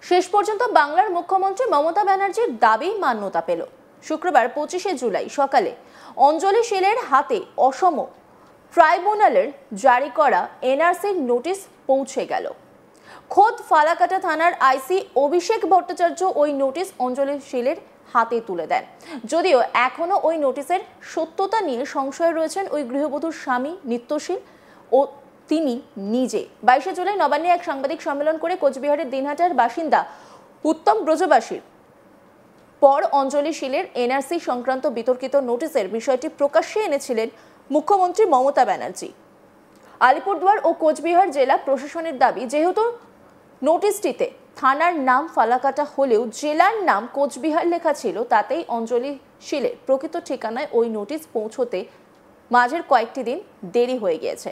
শেষ পর্যন্ত বাংলার মুখ্যমন্ত্রী মমতা ব্যানার্জির দাবি মান্যতা পেল। শুক্রবার 25শে জুলাই সকালে অঞ্জলি শীলের হাতে অসম ট্রাইব্যুনালের জারি করা এনআরসির নোটিশ পৌঁছে গেল। খোদ ফালাকাটা থানার আইসি অভিষেক ভট্টাচার্য ওই নোটিশ অঞ্জলি শীলের হাতে তুলে দেন। যদিও এখনো ওই নোটিশের সত্যতা নিয়ে সংশয় রয়েছেন ওই গৃহবধূর স্বামী নিত্যশীল ও তিনি নিজে। 22শে জুলাই নবান্নে এক সাংবাদিক সম্মেলন করে কোচবিহারের দিনহাটার বাসিন্দা উত্তম ব্রজবাসীর পর অঞ্জলি শীলের এনআরসি সংক্রান্ত বিতর্কিত নোটিশের বিষয়টি প্রকাশ্যে এনেছিলেন মুখ্যমন্ত্রী মমতা ব্যানার্জি। আলিপুরদুয়ার ও কোচবিহার জেলা প্রশাসনের দাবি, যেহেতু নোটিশটিতে থানার নাম ফালাকাটা হলেও জেলার নাম কোচবিহার লেখা ছিল, তাতেই অঞ্জলি শীলের প্রকৃত ঠিকানায় ওই নোটিশ পৌঁছতে মাঝের কয়েকটি দিন দেরি হয়ে গিয়েছে।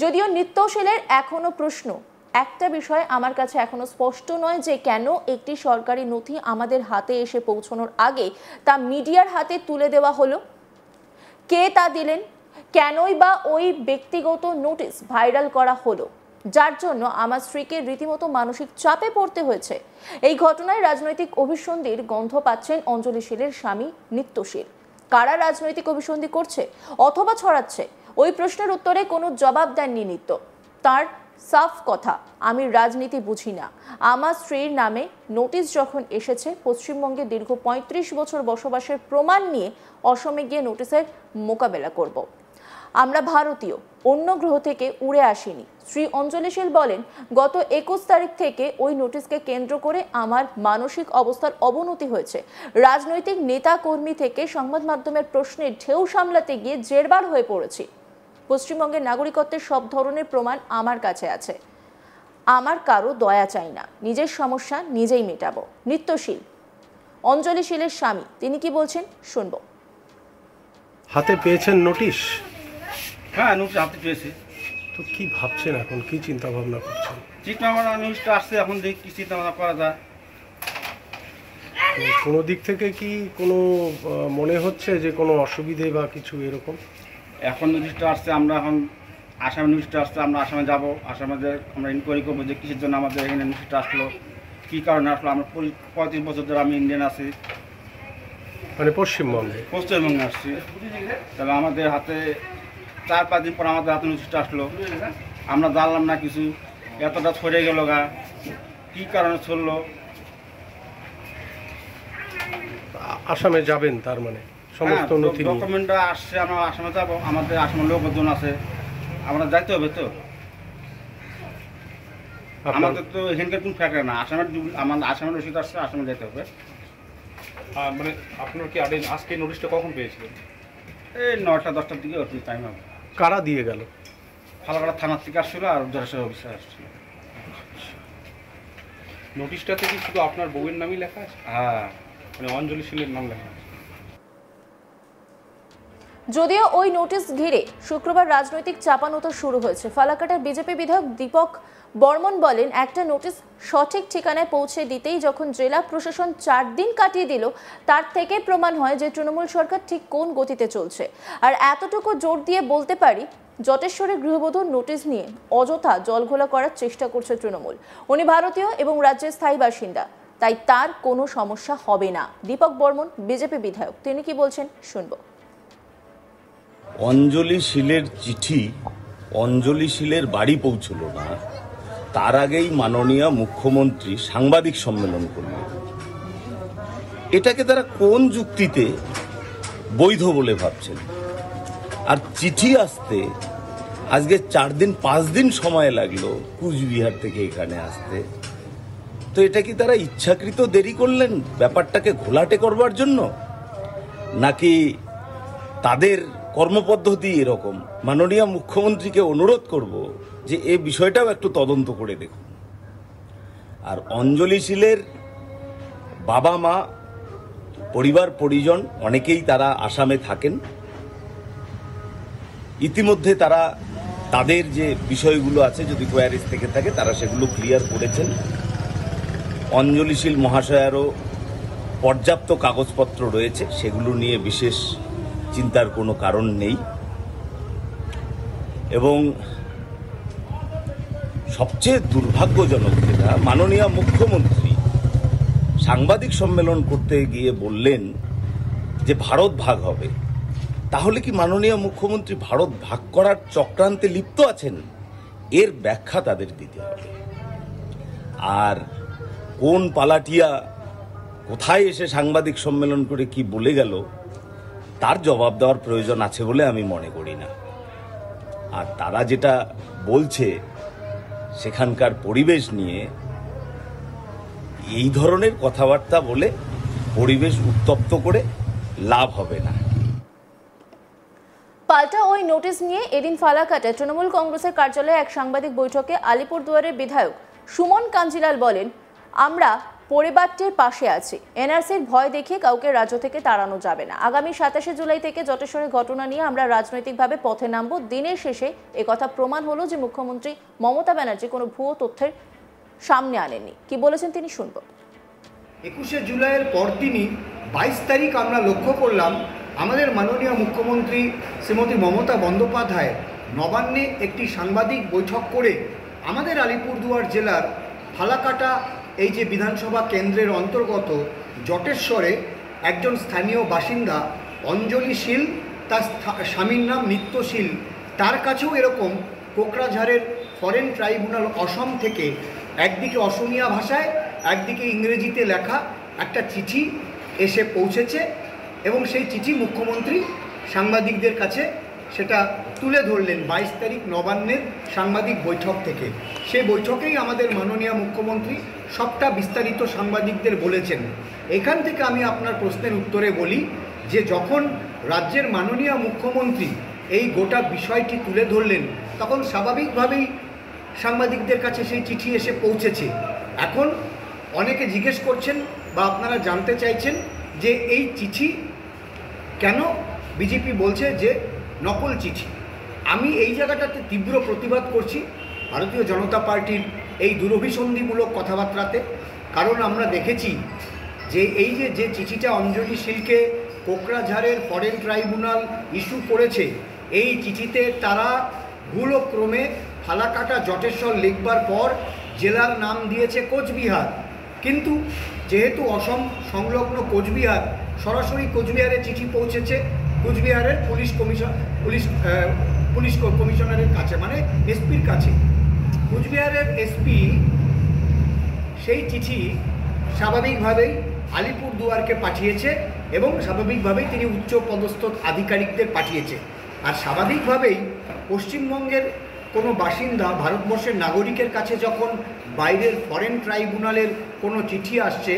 যদিও নিত্যশীলের এখনো প্রশ্ন, একটা বিষয় আমার কাছে এখনো স্পষ্ট নয় যে কেন একটি সরকারি নথি আমাদের হাতে এসে পৌঁছানোর আগে তা মিডিয়ার হাতে তুলে দেওয়া হলো। কে তা দিলেন? কেনই বা ওই ব্যক্তিগত নোটিশ ভাইরাল করা হলো, যার জন্য আমার স্ত্রীকে রীতিমতো মানসিক চাপে পড়তে হয়েছে? এই ঘটনায় রাজনৈতিক অভিসন্ধির গন্ধ পাচ্ছেন অঞ্জলি শীলের স্বামী নিত্যশীল। কারা রাজনৈতিক অভিসন্ধি করছে অথবা ছড়াচ্ছে, ওই প্রশ্নের উত্তরে কোনো জবাব দেননি নিত্য। তার সাফ কথা, আমি রাজনীতি বুঝি না। আমার স্ত্রীর নামে নোটিশ যখন এসেছে, পশ্চিমবঙ্গে দীর্ঘ 35 বছর বসবাসের প্রমাণ নিয়ে অসমে গিয়ে নোটিশের মোকাবেলা করব। আমরা ভারতীয়, অন্য গ্রহ থেকে উড়ে আসিনি। শ্রী অঞ্জলি শীল বলেন, গত 21 তারিখ থেকে ওই নোটিশকে কেন্দ্র করে আমার মানসিক অবস্থার অবনতি হয়েছে। রাজনৈতিক নেতা কর্মী থেকে সংবাদ মাধ্যমের প্রশ্নের ঢেউ সামলাতে গিয়ে জেরবার হয়ে পড়েছি। পশ্চিমবঙ্গের নাগরিকত্বের সব ধরনের প্রমাণ আমার কাছে আছে। আমার কারো দয়া চাই না, নিজের সমস্যা নিজেই মেটাবো। নিত্যশীল অঞ্জলি শীলের স্বামী, তিনি কি বলছেন শুনবো। হাতে পেয়েছেন নোটিশ? হ্যাঁ, নোটিশ হাতে পেয়েছি। তো কি ভাবছেন এখন, কি চিন্তা ভাবনা করছেন? চিন্তা ভাবনা, নোটিশটা আসছে, এখন দেখি কি চিন্তা ভাবনা করা যায়। কোনো দিক থেকে কি কোনো মনে হচ্ছে যে কোনো অসুবিধে বা কিছু এরকম? এখন নোটিশটা আসছে, আমরা এখন আসামে নোটিশটা আসছে, আমরা আসামে যাবো। আসামে আমরা ইনকোয়ারি করবো যে কিসের জন্য আমাদের এখানে নোটিশটা আসলো, কী কারণে আসলো। আমরা 35 বছর ধরে আমি ইন্ডিয়ান আছি, মানে পশ্চিমবঙ্গে আসছি। তবে আমাদের হাতে 4-5 দিন পর আমাদের হাতে নোটিশটা আসলো, আমরা জানলাম না কিছু, এতটা ছড়ে গেল গা, কী কারণে ছড়লো। আসামে যাবেন তার মানে? সমস্ত নথি ডকুমেন্টটা আসছে, আমরা আসামে যাবো। আমাদের আসামের লোকজন আছে, আমরা যাইতে হবে তো। আমাদের তো এখানকার কোন ফ্যাক্টরি না, আসামের রসিদ আসছে, আসামে যেতে হবে। মানে আপনার কি আজকে নোটিশটা কখন পেয়েছিলেন? এই 9টা-10টার দিকে ওই টাইম হবে। কারা দিয়ে গেল? ফালাকাটা থানার থেকে আসছিল আর জেলা অফিসার আসছিল। নোটিশটাতে কি শুধু আপনার বউয়ের নামই লেখা আছে? হ্যাঁ, মানে অঞ্জলি শীলের নাম লেখা আছে। যদিও ওই নোটিশ ঘিরে শুক্রবার রাজনৈতিক চাপানোতর শুরু হয়েছে। ফালাকাটার বিজেপি বিধায়ক দীপক বর্মন বলেন, একটা নোটিশ সঠিক ঠিকানায় পৌঁছে দিতেই যখন জেলা প্রশাসন 4 দিন কাটিয়ে দিল, তার থেকে প্রমাণ হয় যে তৃণমূল সরকার ঠিক কোন গতিতে চলছে। আর এতটুকু জোর দিয়ে বলতে পারি, জটেশ্বরের গৃহবধূর নোটিশ নিয়ে অযথা জলঘোলা করার চেষ্টা করছে তৃণমূল। উনি ভারতীয় এবং রাজ্যের স্থায়ী বাসিন্দা, তাই তার কোনো সমস্যা হবে না। দীপক বর্মন বিজেপি বিধায়ক, তিনি কি বলছেন শুনবো। অঞ্জলি শীলের চিঠি অঞ্জলি শীলের বাড়ি পৌঁছল না, তার আগেই মাননীয় মুখ্যমন্ত্রী সাংবাদিক সম্মেলন করলেন। এটাকে তারা কোন যুক্তিতে বৈধ বলে ভাবছেন? আর চিঠি আসতে আজকে 4-5 দিন সময় লাগলো কুচবিহার থেকে এখানে আসতে। তো এটা কি তারা ইচ্ছাকৃত দেরি করলেন ব্যাপারটাকে ঘোলাটে করবার জন্য, নাকি তাদের কর্মপদ্ধতি এরকম? মাননীয় মুখ্যমন্ত্রীকে অনুরোধ করব যে এই বিষয়টাও একটু তদন্ত করে দেখুন। আর অঞ্জলি শীলের বাবা মা, পরিবার পরিজন অনেকেই তারা আসামে থাকেন। ইতিমধ্যে তারা তাদের যে বিষয়গুলো আছে, যদি কোয়ারিজ থেকে থাকে, তারা সেগুলো ক্লিয়ার করেছেন। অঞ্জলি শীল মহাশয়ারও পর্যাপ্ত কাগজপত্র রয়েছে, সেগুলো নিয়ে বিশেষ চিন্তার কোনো কারণ নেই। এবং সবচেয়ে দুর্ভাগ্যজনক যেটা, মাননীয় মুখ্যমন্ত্রী সাংবাদিক সম্মেলন করতে গিয়ে বললেন যে ভারত ভাগ হবে, তাহলে কি মাননীয় মুখ্যমন্ত্রী ভারত ভাগ করার চক্রান্তে লিপ্ত আছেন? এর ব্যাখ্যা তাদের দিতে হবে। আর কোন পালাটিয়া কোথায় এসে সাংবাদিক সম্মেলন করে কি বলে গেল তার জবাব দেওয়ার প্রয়োজন আছে বলে আমি মনে করি না। আর তারা যেটা বলছে সেখানকার পরিবেশ নিয়ে, এই ধরনের কথাবার্তা বলে পরিবেশ উত্তপ্ত করে লাভ হবে না। পাল্টা ওই নোটিশ নিয়ে এদিন ফালাকাটে তৃণমূল কংগ্রেসের কার্যালয়ে এক সাংবাদিক বৈঠকে আলিপুরদুয়ারের বিধায়ক সুমন কাঞ্জিলাল বলেন, আমরা পরিবারটির পাশে আছি। এনআরসির ভয় দেখিয়ে কাউকে রাজ্য থেকে তাড়ানো যাবে না। আগামী 27শে জুলাই থেকে জটেশ্বরের ঘটনা নিয়ে আমরা রাজনৈতিকভাবে পথে নামব। দিনের শেষে একথা প্রমাণ হলো যে মুখ্যমন্ত্রী মমতা ব্যানার্জি কোনো ভুয়ো তথ্যের সামনে আনেননি। কি বলেছেন তিনি শুনব। 21শে জুলাইয়ের পরদিনই 22 তারিখ আমরা লক্ষ্য করলাম আমাদের মাননীয় মুখ্যমন্ত্রী শ্রীমতী মমতা বন্দ্যোপাধ্যায় নবান্নে একটি সাংবাদিক বৈঠক করে আমাদের আলিপুরদুয়ার জেলার ফালাকাটা এই যে বিধানসভা কেন্দ্রের অন্তর্গত জটেশ্বরে একজন স্থানীয় বাসিন্দা অঞ্জলি শীল, তার স্বামীর নাম নিত্য শীল, তার কাছেও এরকম কোকরাঝাড়ের ফরেন ট্রাইব্যুনাল অসম থেকে একদিকে অসমীয়া ভাষায় একদিকে ইংরেজিতে লেখা একটা চিঠি এসে পৌঁছেছে এবং সেই চিঠি মুখ্যমন্ত্রী সাংবাদিকদের কাছে সেটা তুলে ধরলেন 22 তারিখ নবান্নের সাংবাদিক বৈঠক থেকে। সেই বৈঠকেই আমাদের মাননীয় মুখ্যমন্ত্রী সবটা বিস্তারিত সাংবাদিকদের বলেছেন। এখান থেকে আমি আপনার প্রশ্নের উত্তরে বলি যে যখন রাজ্যের মাননীয় মুখ্যমন্ত্রী এই গোটা বিষয়টি তুলে ধরলেন তখন স্বাভাবিকভাবেই সাংবাদিকদের কাছে সেই চিঠি এসে পৌঁছেছে। এখন অনেকে জিজ্ঞেস করছেন বা আপনারা জানতে চাইছেন যে এই চিঠি কেন বিজেপি বলছে যে নকল চিঠি। আমি এই জায়গাটাতে তীব্র প্রতিবাদ করছি ভারতীয় জনতা পার্টির এই দুরভিসন্ধিমূলক কথাবার্তাতে। কারণ আমরা দেখেছি যে এই যে চিঠিটা অঞ্জলি শীলকে কোকরাঝাড়ের ফরেন ট্রাইব্যুনাল ইস্যু করেছে, এই চিঠিতে তারা ভুলক্রমে ফালাকাটা জটেশ্বর লিখবার পর জেলার নাম দিয়েছে কোচবিহার। কিন্তু যেহেতু অসম সংলগ্ন কোচবিহার, সরাসরি কোচবিহারে চিঠি পৌঁছেছে কোচবিহারের পুলিশ কমিশনারের কাছে, মানে এসপির কাছে। কোচবিহারের এসপি সেই চিঠি স্বাভাবিকভাবেই আলিপুরদুয়ারকে পাঠিয়েছে এবং স্বাভাবিকভাবেই তিনি উচ্চ পদস্থ আধিকারিকদের পাঠিয়েছে। আর স্বাভাবিকভাবেই পশ্চিমবঙ্গের কোনো বাসিন্দা ভারতবর্ষের নাগরিকের কাছে যখন বাইরের ফরেন ট্রাইব্যুনালের কোনো চিঠি আসছে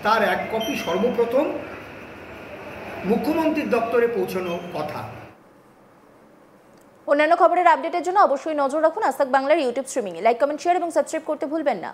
তার এক কপি সর্বপ্রথম মুখ্যমন্ত্রীর দপ্তরে পৌঁছানো কথা। অন্যান্য খবরের আপডেটের জন্য অবশ্যই নজর রাখুন আজ তাক বাংলার ইউটিউব স্ট্রিমিংয়ে। লাইক, কমেন্ট, শেয়ার এবং সাবস্ক্রাইব করতে ভুলবেন না।